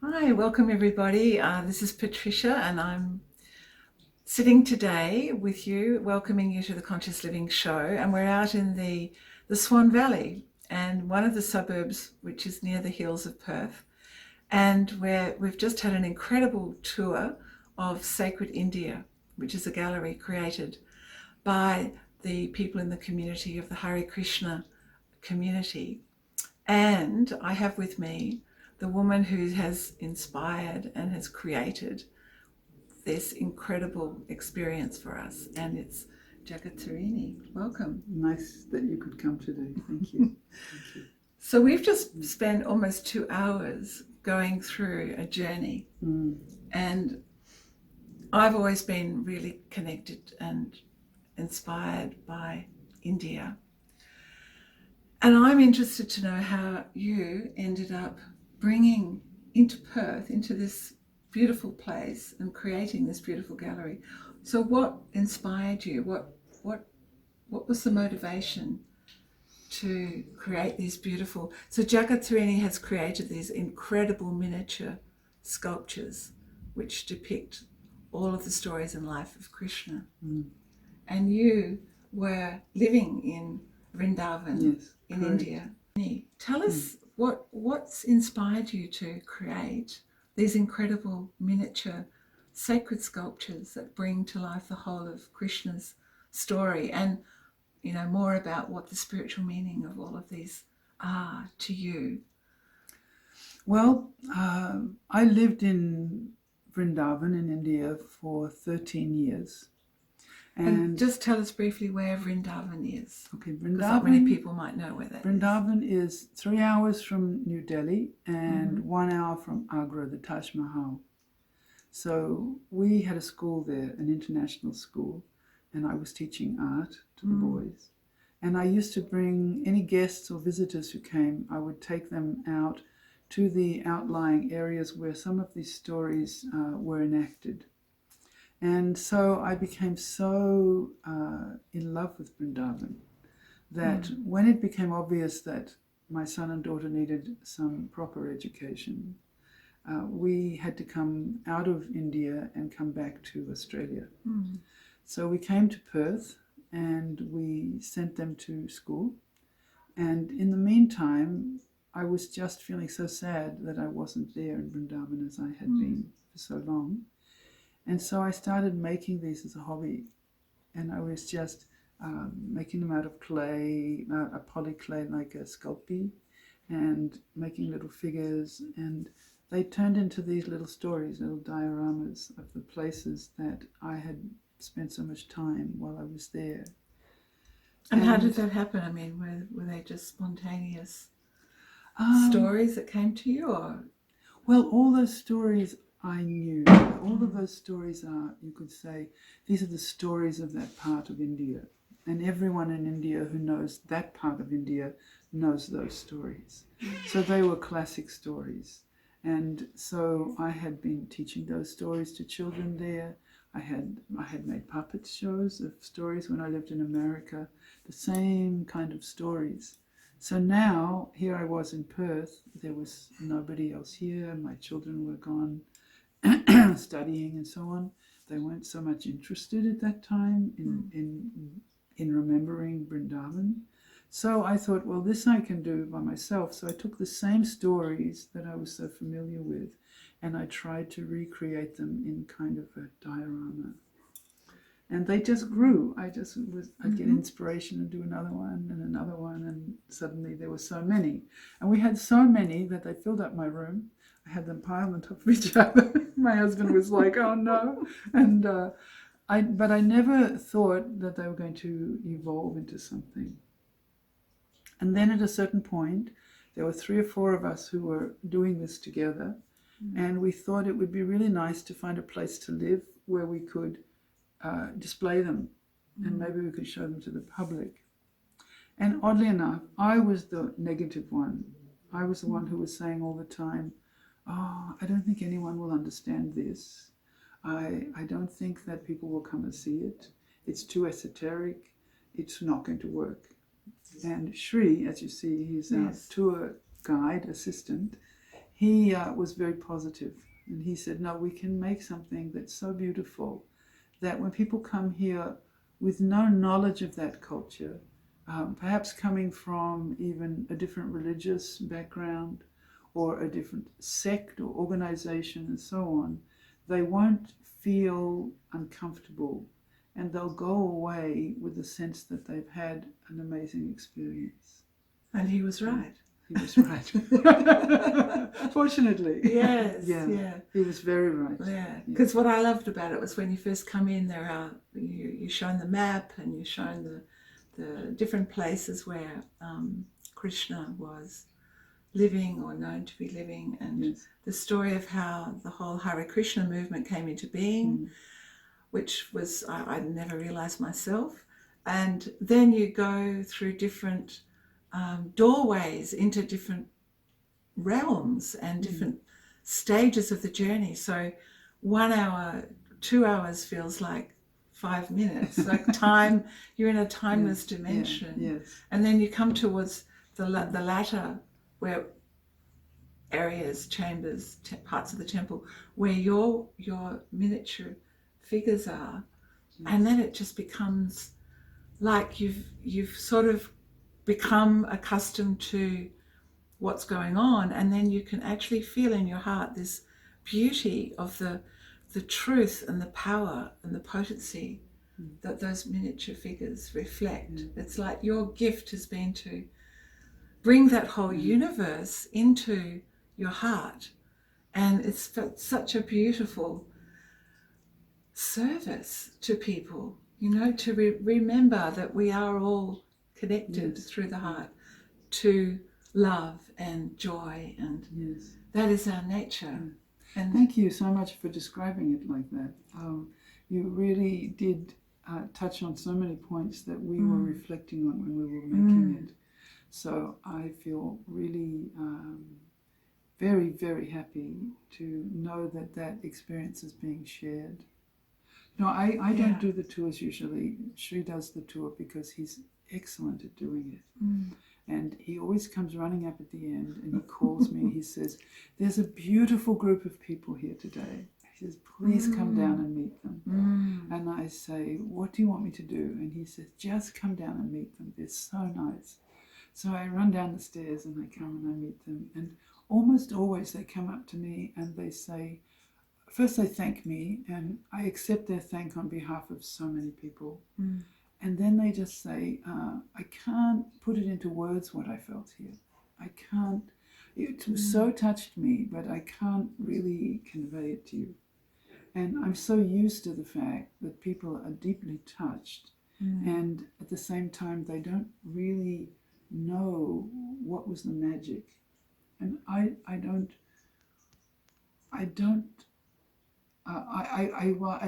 Hi, welcome everybody. This is Patricia, and I'm sitting today with you, welcoming you to the Conscious Living Show. And we're out in the Swan Valley, and one of the suburbs, which is near the hills of Perth. And we've just had an incredible tour of Sacred India, which is a gallery created by the people in the community of the Hare Krishna community. And I have with me the woman who has inspired and has created this incredible experience for us, and it's Jagattarini. Welcome. Nice that you could come today. Thank you. Thank you. So we've just spent almost 2 hours going through a journey, and I've always been really connected and inspired by India. And I'm interested to know how you ended up bringing into Perth, into this beautiful place, and creating this beautiful gallery. So what inspired you? What was the motivation to create these beautiful... So Jagattarini has created these incredible miniature sculptures which depict all of the stories and life of Krishna. And you were living in Vrindavan, Yes, in correct. India. Tell us what's inspired you to create these incredible miniature sacred sculptures that bring to life the whole of Krishna's story, and more about what the spiritual meaning of all of these are to you. Well, I lived in Vrindavan in India for 13 years. And just tell us briefly where Vrindavan is. Okay, Because not many people might know where that Vrindavan is 3 hours from New Delhi and 1 hour from Agra, the Taj Mahal. So we had a school there, an international school, and I was teaching art to the boys. And I used to bring any guests or visitors who came, I would take them out to the outlying areas where some of these stories were enacted. And so I became so in love with Vrindavan that when it became obvious that my son and daughter needed some proper education, we had to come out of India and come back to Australia. So we came to Perth and we sent them to school. And in the meantime, I was just feeling so sad that I wasn't there in Vrindavan as I had been for so long. And so I started making these as a hobby, and I was just making them out of clay, a poly clay like a sculpey, and making little figures, and they turned into these little stories, little dioramas of the places that I had spent so much time while I was there. And how did that happen? I mean, were they just spontaneous stories that came to you, or? Well, all those stories I knew. All of those stories are, you could say, these are the stories of that part of India. And everyone in India who knows that part of India knows those stories. So they were classic stories. And so I had been teaching those stories to children there. I had made puppet shows of stories when I lived in America, the same kind of stories. So now, here I was in Perth, there was nobody else here, my children were gone studying and so on. They weren't so much interested at that time in remembering Vrindavan. So I thought, well, this I can do by myself. So I took the same stories that I was so familiar with and I tried to recreate them in kind of a diorama. And they just grew. I'd get inspiration and do another one, and suddenly there were so many. And we had so many that they filled up my room. I had them piled on top of each other. My husband was like, oh no. And but I never thought that they were going to evolve into something. And then at a certain point, there were 3 or 4 of us who were doing this together. And we thought it would be really nice to find a place to live where we could display them and maybe we could show them to the public. And oddly enough, I was the negative one. I was the one who was saying all the time, oh, I don't think anyone will understand this. I don't think that people will come and see it. It's too esoteric. It's not going to work. And Shri, as you see, he's our tour guide assistant. he was very positive, and he said, no, we can make something that's so beautiful that when people come here with no knowledge of that culture, perhaps coming from even a different religious background or a different sect or organization and so on, they won't feel uncomfortable, and they'll go away with the sense that they've had an amazing experience. And he was right. He was right. Fortunately. Yes, Yeah. yeah. He was very right. Yeah, because what I loved about it was when you first come in, you're shown the map and you're shown the different places where Krishna was living or known to be living, and Yes. the story of how the whole Hare Krishna movement came into being, which was I never realized myself. And then you go through different doorways into different realms and different stages of the journey. So 1 hour, 2 hours feels like 5 minutes, like time. You're in a timeless dimension. Yes. And then you come towards the latter, where areas, chambers, parts of the temple where your miniature figures are, and then it just becomes like you've sort of become accustomed to what's going on, and then you can actually feel in your heart this beauty of the truth and the power and the potency that those miniature figures reflect. It's like your gift has been to bring that whole universe into your heart, and it's such a beautiful service to people, to remember that we are all connected through the heart to love and joy, and that is our nature. And thank you so much for describing it like that. You really did touch on so many points that we were reflecting on when we were making it. So I feel really very, very happy to know that experience is being shared. I don't do the tours usually. Sri does the tour because he's excellent at doing it. And he always comes running up at the end and he calls me. He says, there's a beautiful group of people here today. He says, please come down and meet them. And I say, what do you want me to do? And he says, just come down and meet them. They're so nice. So I run down the stairs and I come and I meet them. And almost always they come up to me and they say, first they thank me, and I accept their thank on behalf of so many people. And then they just say, I can't put it into words what I felt here. I can't, it so touched me, but I can't really convey it to you. And I'm so used to the fact that people are deeply touched, and at the same time they don't really know what was the magic. And I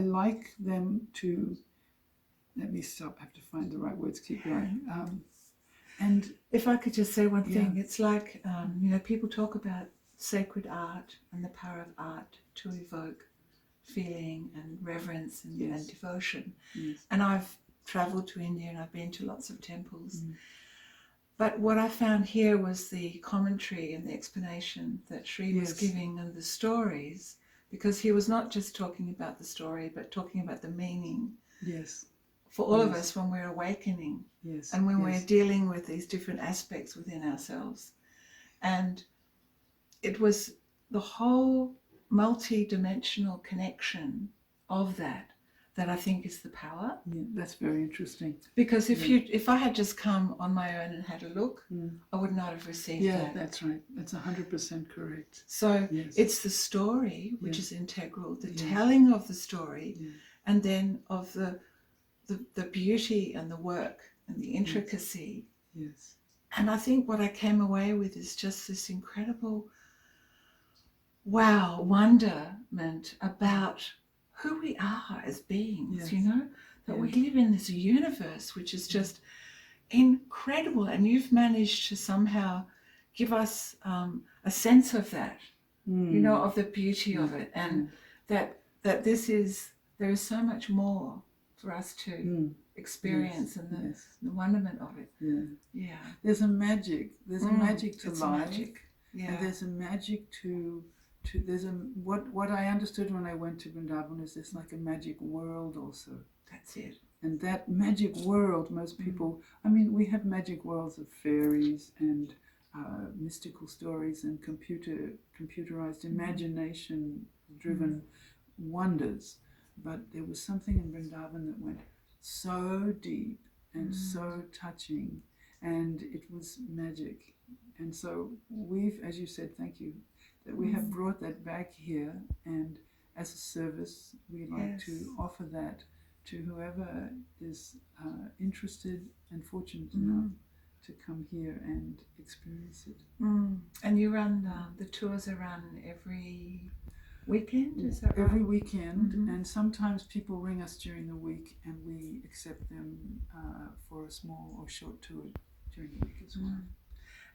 like them to, let me stop, I have to find the right words, keep going. And if I could just say one thing, it's like, people talk about sacred art and the power of art to evoke feeling and reverence and devotion. And I've travelled to India and I've been to lots of temples. But what I found here was the commentary and the explanation that Sri was giving, and the stories, because he was not just talking about the story, but talking about the meaning for all of us when we're awakening and when we're dealing with these different aspects within ourselves. And it was the whole multi-dimensional connection of that I think is the power. Yeah, that's very interesting. Because if I had just come on my own and had a look, I would not have received that. Yeah, that's right. That's 100% correct. So it's the story which is integral, the telling of the story, and then of the beauty and the work and the intricacy. And I think what I came away with is just this incredible wonderment about who we are as beings, that we live in this universe which is just incredible, and you've managed to somehow give us a sense of that, of the beauty of it, and that there is so much more for us to experience, and the wonderment of it. There's a magic to life. Magic. And there's a magic to there's a what I understood when I went to Vrindavan is there's like a magic world also. That's it. And that magic world, most people, I mean, we have magic worlds of fairies and mystical stories and computerized, imagination-driven wonders. But there was something in Vrindavan that went so deep and so touching, and it was magic. And so we've, as you said, thank you, that we have brought that back here, and as a service, we like to offer that to whoever is interested and fortunate enough to come here and experience it. And you run, the tours are run every weekend, is that right? Every weekend, and sometimes people ring us during the week and we accept them for a small or short tour during the week as well.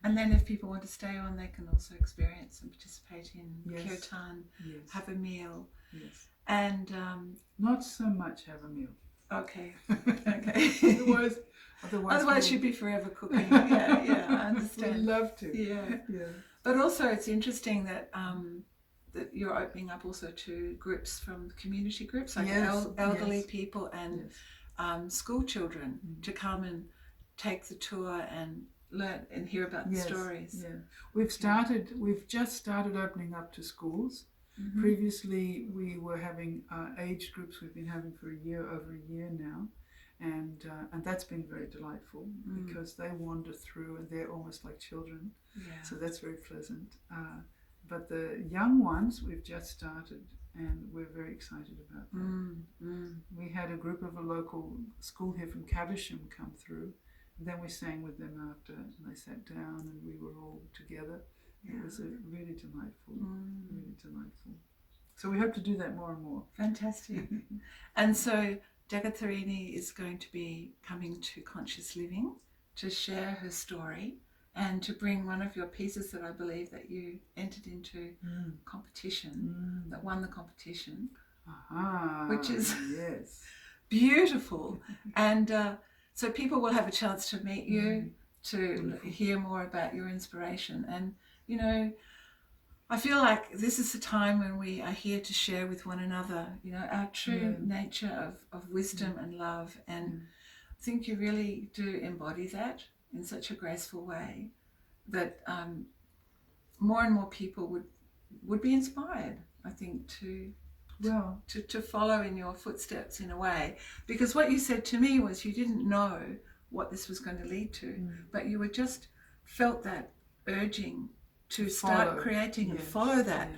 And then if people want to stay on, they can also experience and participate in kirtan, have a meal. Yes. And not so much have a meal. Okay. Otherwise you'd be forever cooking. Yeah, I understand. We'd love to. Yeah. But also it's interesting that that you're opening up also to groups from community groups, like elderly people and school children to come and take the tour and learn and hear about the stories. Yeah. We've just started opening up to schools. Previously we were having age groups we've been having for over a year now, and that's been very delightful because they wander through and they're almost like children, so that's very pleasant. But the young ones we've just started, and we're very excited about that. We had a group of a local school here from Caversham come through, and then we sang with them after, and they sat down and we were all together. It was really delightful, really delightful. So we hope to do that more and more. Fantastic. And so Jagattarini is going to be coming to Conscious Living to share her story and to bring one of your pieces that I believe that you entered into competition, that won the competition, which is beautiful. And so people will have a chance to meet you, to hear more about your inspiration. And you know, I feel like this is the time when we are here to share with one another, you know, our true nature of wisdom and love. And I think you really do embody that in such a graceful way that more and more people would be inspired, I think, to follow in your footsteps in a way. Because what you said to me was you didn't know what this was going to lead to, but you were just felt that urging to start creating and follow that.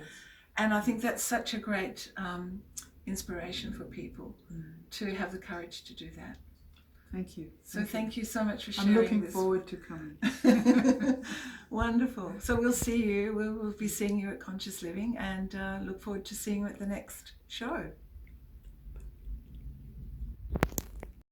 And I think that's such a great inspiration for people to have the courage to do that. Thank you. So thank you so much for sharing. I'm looking forward to coming. Wonderful. So we'll see you. We'll be seeing you at Conscious Living, and look forward to seeing you at the next show.